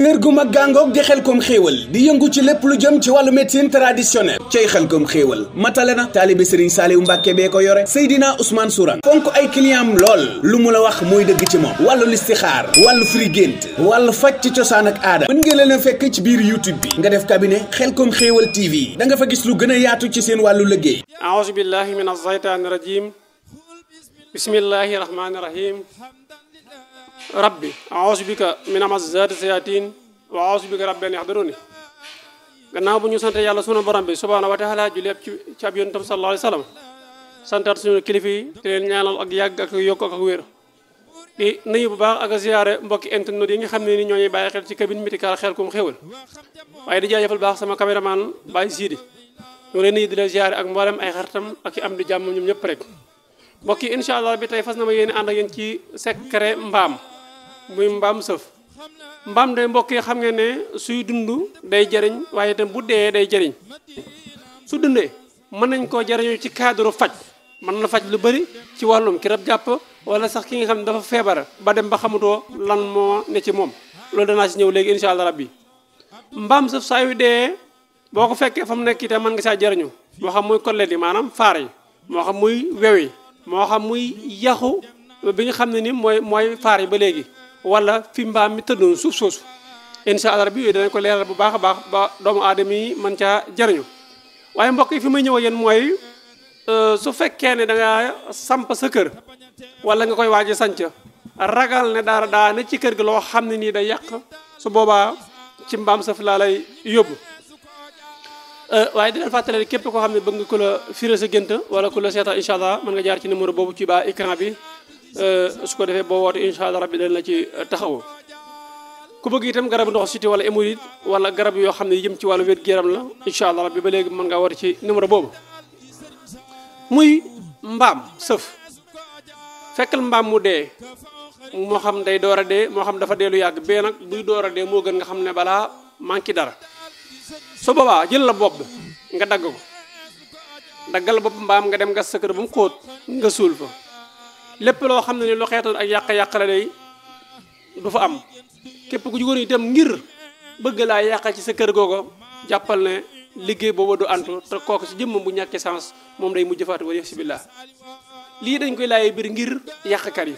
kër gu mag gàngoog di Xelcom xéewal di yëngu ci lépp lu jëm ci wàllu médecine traditionnelle cay Xelcom xéewal matale na taalibe Serigne Saliou Mbàkke bee ko yore Seydina Ousmane Sourang fonk ay client lool lu mu la wax mooy dëgg ci moom wàllu listixaar wàllu firi gént wàllu faj ci cosaan ak aada mën ngeen leen a fekk ci biir YouTube bi nga def cabinet Xelcom xéewal TV da nga fa gis lu gën a yaatu ci seen wàllu liggéey aouzu billahi min azaytaani rajim bismillahi rahmani rahim rabbi aouzu bika min amazaati sayatin wa aouzu bika rabbi an yahduruni gannaaw bu ñu sante yàlla sunu borom bi subhaanahu wa taala ju lépp ci ab yonentam sallallahu alayhi wa sallam santaat suñu kilifa yi te leen ñaanal ak yàgg ak yokk ak wér di nuyu bu baax ak ziyaare mbokki internet yi nga xam ne ni ñooñuy bàyyi xel ci cabine médicale Xelcom xéewal waaye di jaajëfal baax sama caméraman Baye Sidi ñu leen nuyu di leen ziyaare ak mboolem ay xaritam ak i am di jàmm ñoom ñëpp rek mbokk yi incha allah bi tey fas na ma yéene ànd ak yéen ci secret mbaam muy mbaam sëf mbaam day mbokk yi xam ngeen ne suy dund day jëriñ waaye itam bu dee day jëriñ su dundee mën nañ koo jëriñoo ci cadre faj mën na faj lu bëri ci wàllum ki rab jàpp wala sax ki nga xam ne dafa feebar ba dem ba xamutoo lan moo ne ci moom loolu danaa si ñëw léegi incha allah rabbi mbaam sëf saa yu dee boo ko fekkee fa mu nekk itam mën nga saa jëriñu moo xam muy kollet yi maanaam faar yi moo xam muy wew yi moo xam muy yaxu bi nga xam ne ni mooy faar yi ba léegi wala fi mbaam mi tëddoon suuf soosu incha allah rabbi yooyu danañ ko leeral bu baax a baax ba doomu aadama yi mën caa jariñu waaye mbokk yi fi may ñëw yéen mooy su fekkee ne da nga samp sa kër wala nga koy waaj a sanc ragal ne dara daa ne ci kër gi loo xam ne nii day yàq su boobaa ci mbaam saf laa lay yóbbu waaye di leen fàttale képp koo xam ne bëgg nga ku la firé sa gént wala ku la seetal incha allah mën nga jaar ci numéro boobu ci baa écran bi su ko defee boo woote incha allah rabbi dañ la ci taxawu ku bëgg itam garabu ndox siti wala hémorroïde wala garab yoo xam ne jëm ci wàllu wér-gu-yaram la incha allah rabbi ba léegi mën ngaa woote ci numéro boobu muy mbaam sëf fekkal mbaam mu dee moo xam day door a dee moo xam dafa dee lu yàgg bee nag buy door a dee moo gën nga xam ne balaa manqué dara su boobaa jël la bopp bi nga dagg ko daggal bopp mbaam nga dem gas sa kër ba mu xóot nga suul fa lépp loo xam ne ni lu xeetoon ak yàq-yàq la day du fa am képp ku jugoon itam ngir bëgg laa yàq ci sa kër googu jàppal ne liggéey boobu du antu te kooku si jëmmam bu ñàkkee sens moom day mujj faatu wala si billah lii dañ koy laayee biir ngir yàqkat yi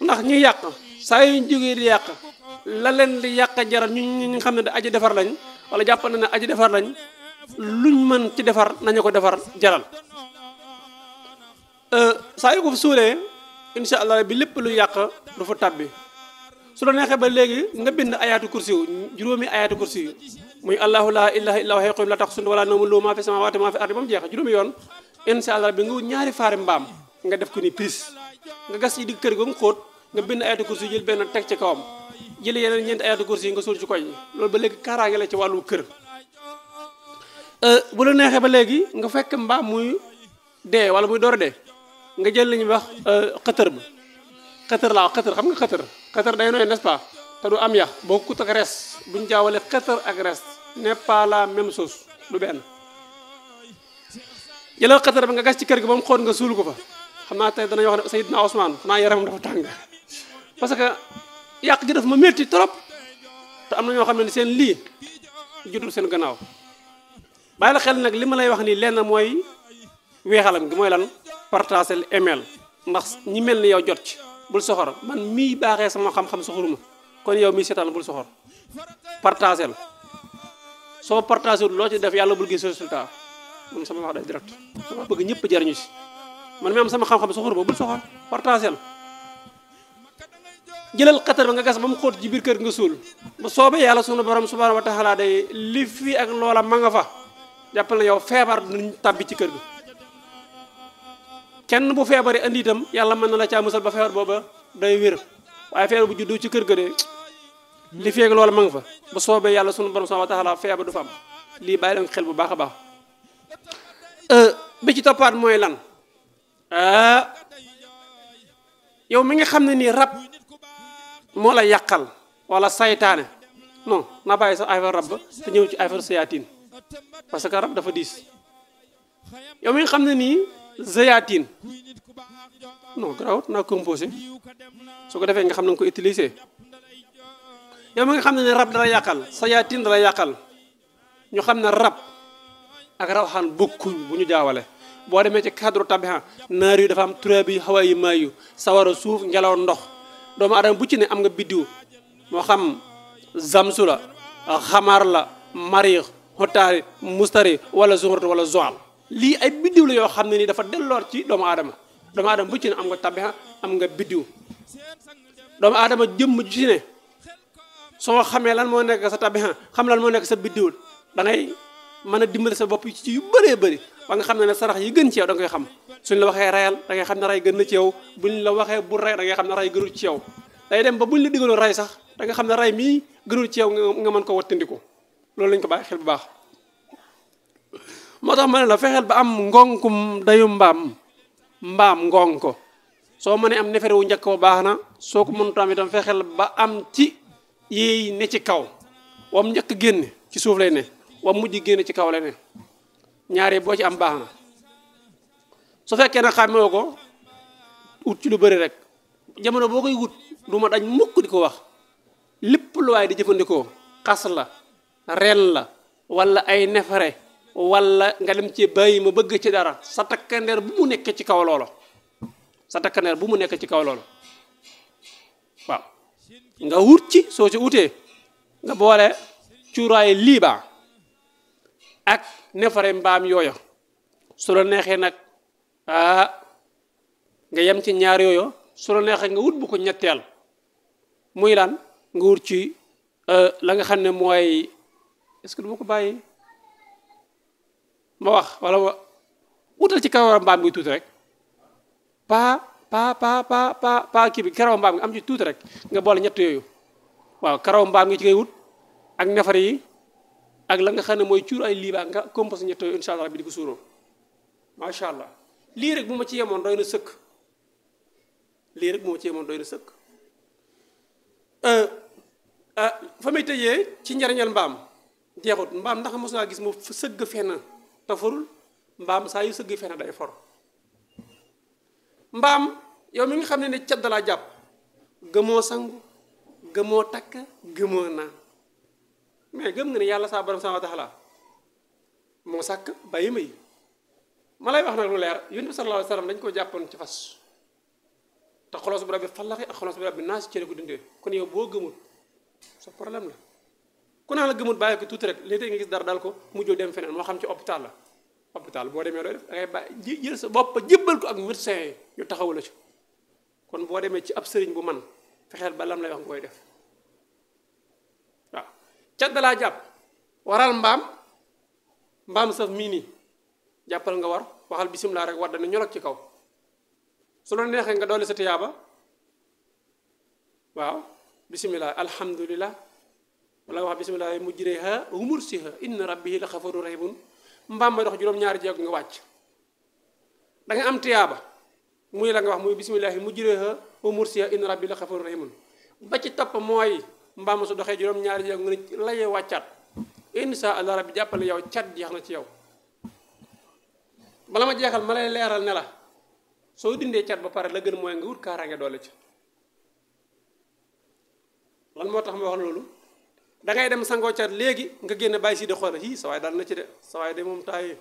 ndax ñuy yàq saa yu ñu jógee di yàq la leen di yàq jaral ñu xam ne da aji defar lañ wala jàppal na ne aji defar lañ luñ mën ci defar nañu ko defar jaral saa yu ko fa suulee incha allah bi lépp lu yàq du fa tàbbi su la neexee ba léegi nga bind ayaatu kursi yu juróomi ayaatu kursi yu muy allahu laa ilaha illa huwa hayyun laa taxuzuhu wala nawmun lahu maa fi samaawaati maa fi ardi ba mu jeex juróomi yoon incha allah bi nga wut ñaari faari mbaam nga def ko ni prise nga gas yi digg kër ga mu xóot nga bind ayaatu kursi yu jël benn teg ci kawam jël yeneen ñeenti ayaatu kursi yi nga suul ci koñ yi loolu ba léegi kaaraange la ci wàllu kër bu la neexee ba léegi nga fekk mbaam muy dee wala muy door a dee nga jël li ñuy wax xëtër ba xëtër laa xëtër xam nga xëtër day nooy n'est-ce pas te du am yax boo kut ak res buñ jaawale xëtër ak res n'est pas la même chose du benn jëlal xëtër ba nga gas ci kër gi ba mu xool nga suul ko fa xam naa tey danañ wax ne Seydina Ousmane xanaa yaramam dafa tàng parce que yàq gi daf ma métti trop te am na ñoo xam ne seen lii jotul seen gannaaw bàyyi la xel nag li ma lay wax nii lenn mooy weexalam gi mooy lan partager email ndax ñi mel ni yow jot ci bul soxor man mii baaxee sama xam-xam soxoruma kon yow mii seetaan bul soxor partager soo partager loo ci def yàlla bul gis résultat man sama wax day direct sama bëgg ñëpp jariñu si man mi am sama xam-xam soxoruma bul soxor partager jëlal xatar ba nga gas ba mu xóot ci biir kër nga suul ba soobee yàlla sunu borom subhanahu wa taala day li fi ak loola ma nga fa jàppal na yow feebar duñ tàbbi ci kër gi kenn bu feebaree andi itam yàlla mën na la caa musal ba feebar booba day wér waaye feebar bu juddu ci kër ga de li feeg loola ma nga fa ba soobee yàlla sunu borom subhanahu wa taala feebar du fa am lii bàyyi leen xel bu baax a baax bi ci toppaat mooy lan yow mi nga xam ne nii rab moo la yàqal wala saytaane non na bàyyi sa affaire rab ba te ñëw ci affaire sayaatin parce que rab dafa diis yow mi nga xam ne nii zayaatin non garaawut naa composé su ko defee nga xam na nga ko utiliser yow mi nga xam ne rab dala yàqal sayaatin dala yàqal ñu xam ne rab ak rawxaan bokkuñ bu ñu jaawale boo demee ci cadre tabiha naar yu dafa am turab yi xawaay yi maayu sawara suuf ngelaw ndox doomu adama bu ci ne am nga biddiw moo xam zamsu la xamar la mariix xotaari mustari wala zuhrat wala zoal lii ay biddiw la yoo xam ne nii dafa delloor ci doomu aadama bu ci ne am nga tabiha am nga biddiw doomu aadama jëmm ju ci ne soo xamee lan moo nekk sa tabiha xam lan moo nekk sa biddiw da ngay mën a dimbali sa bopp ci yu bëree bëri ba nga xam ne sarax yi gën ci yow da nga koy xam suñ la waxee rayal da ngay xam ne ray gën na ci yow buñ la waxee bu ray da ngay xam ne ray gënul ci yow day dem ba buñ la digaloo ray sax da nga xam ne ray mii gënul ci yow nga mën ko wattandiku loolu lañ ko bàyyi xel bu baax moo tax ma ne la fexeel ba am ngonkum dayu mbaam ngon ko soo mënee am nefere wu njëkk ba baax na soo ko mënut am itam fexeel ba am ci yi ne ci kaw wam njëkk génne ci suuf lay ne wam mujj génne ci kaw lay ne ñaari boo ci am baax na su fekkee nag xàmmee ko ut ci lu bëri rek jamono boo koy wut du ma dañ mukk di ko wax lépp lu waay di jëfandikoo xas la ren la wala ay nefere wala nga dem ci bàyyi ma bëgg ci dara sa takkandeer bu mu nekk ci kaw loolo waaw nga wut ci soo ci utee nga boole cuuraay liiba ak nefere mbaam yooyo su la neexee nag nga yem ci ñaar yooyo su la neexee nga wut bu ko ñetteel muy lan nga wut ci la nga xam ne mooy est-ce que du ma ko bàyyi ma wax wala wutal ci karaw mbaam gi tuuti rek pa kii bi karaw mbaam gi am ci tuuti rek nga boole ñett yooyu waaw karaw mbaam gi ci ngay wut ak nefere yi ak la nga xam ne mooy cuur ay liibaa nga composé ñett yooyu incha allah bi di ko suuroo macha allah lii rek bu ma ci yemoon doy na sëkk fa may tëjee ci njariñal mbaam jeexut mbaam ndax mos ngaa gis mu sëgg fenn te forul mbaam saa yu sëgg fenn day for mbaam yow mi nga xam ne cat dalaa jàpp gëmoo sangu gëmoo takk gëmoo naan mais gëm nga ne yàlla saa borom subhanahu wa taala moo sàkk bàyyi may ma lay wax nag lu leer yonent bi sallallahu alayhi wa sallam dañ ko jàppoon ci fas te xolos bu rabbi fallaxi ak xolos bu rabbi naas ci la ko dundee kon yow boo gëmul sa problème la ku naa la gëmul bàyyi ko tuuti rek léegi nga gis dara dal ko mu jóg dem feneen moo xam ci hôpital la hôpital boo demee looy def da ngay bàyyi jël sa bopp jébbal ko ak médecin yi ñu taxawu la ci kon boo demee ci ab sëriñ bu man fexeel ba lam lay wax nga koy def waaw cat dalaa jàpp waral mbaam saf mii nii jàppal nga war waxal bisimilah rek war dana ñolog ci kaw su la neexee nga doole sa tiyaaba waaw bisimilah alhamdulillah wala wax bisimilah mujriha wa mursiha inna rabbihi la xafaru rahimun mbaam may dox juróom-ñaari jeego nga wàcc da nga am tiyaaba muy la nga wax muy bisimilah mujriha wa mursiha inna rabbihi la xafaru rahimun ba ci topp mooy mbaam su doxee juróom-ñaari jeego nga ne layee wàccaat insha allah rabbi jàppale yow cat jeex na ci yow bala ma jeexal ma lay leeral ne la soo dindee cat ba pare la gën mooy nga wut kaaraange doole ci lan moo tax ma wax loolu da ngay dem sangoo cat léegi nga génne bàyyi si de xool hi sa waay dal na ci de sa waay de moom taay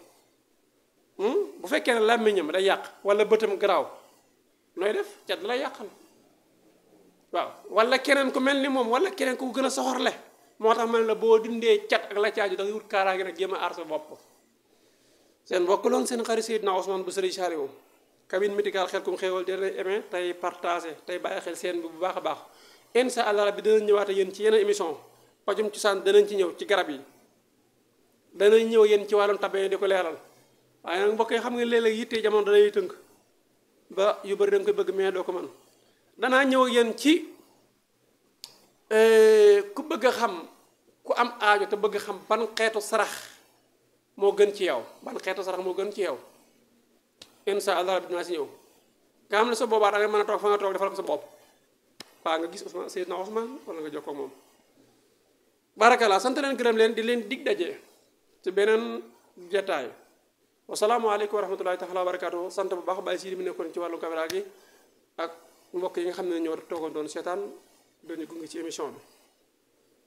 bu fekkee ne làmmiñam day yàq wala bëtam garaaw nooy def cat la yàqal waaw wala keneen ku mel ni moom wala keneen ku gën a soxorle moo tax ma ne la boo dindee cat ak la caaju da ngay wut kaaraange nag jéem a aar sa bopp seen bokk loon seen xarit Seydina Ousmane bu Serigne Saliou cabine médicale Xelcom Xéewal dina aimé tey partagé tey bàyyi xel seen bi bu baax a baax insha allah rabbi danañ ñëwaat ak yéen ci yeneen émission pajum cosaan danañ ci ñëw ci garab yi danañ ñëw yéen ci wàllum tabee di ko leeral waaye nag mbokk yi xam nga léeg-léeg yitte jamono danay tënk ba yu bëri da nga koy bëgg mais doo ko mën danaa ñëw ak yéen ci ku bëgg a xam ku am aajo te bëgg xam ban xeetu sarax moo gën ci yow insha allah rabbi dinaa si ñëw nga xam ne sa boobaa da nga mën a toog fa nga toog defal ko sa bopp waa nga gis Ousmane Seydina Ousmane wala nga jokkoo moom barakallah sant leen gërëm leen di leen dig daje ci beneen jataay wasalaamualeykum wa rahmatullahi taala wa barakatuh sant bu baax bàyyi si mi nekkoon ci wàllu caméra gi ak mbokk yi nga xam ne ñoo toogoon doon seetaan doon gunge ci émission bi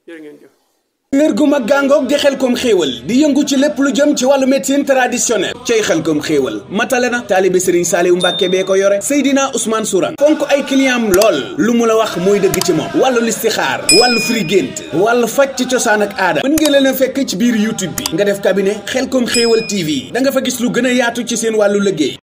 jërë ngeen jëf. kër gu mag gàngoog di Xelcom xéewal di yëngu ci lépp lu jëm ci wàllu médecine traditionnelle cay Xelcom xéewal matale na taalibe Serigne Saliou Mbacke bee ko yore Seydina Ousmane Sourang fonk ay clientam lool lu mu la wax mooy dëgg ci moom wàllu listixaar wàllu firi gént wàllu faj ci cosaan ak aada mën ngeen leen a fekk ci biir YouTube bi nga def cabinet Xelcom xéewal TV da nga fa gis lu gën a yaatu ci seen wàllu liggéey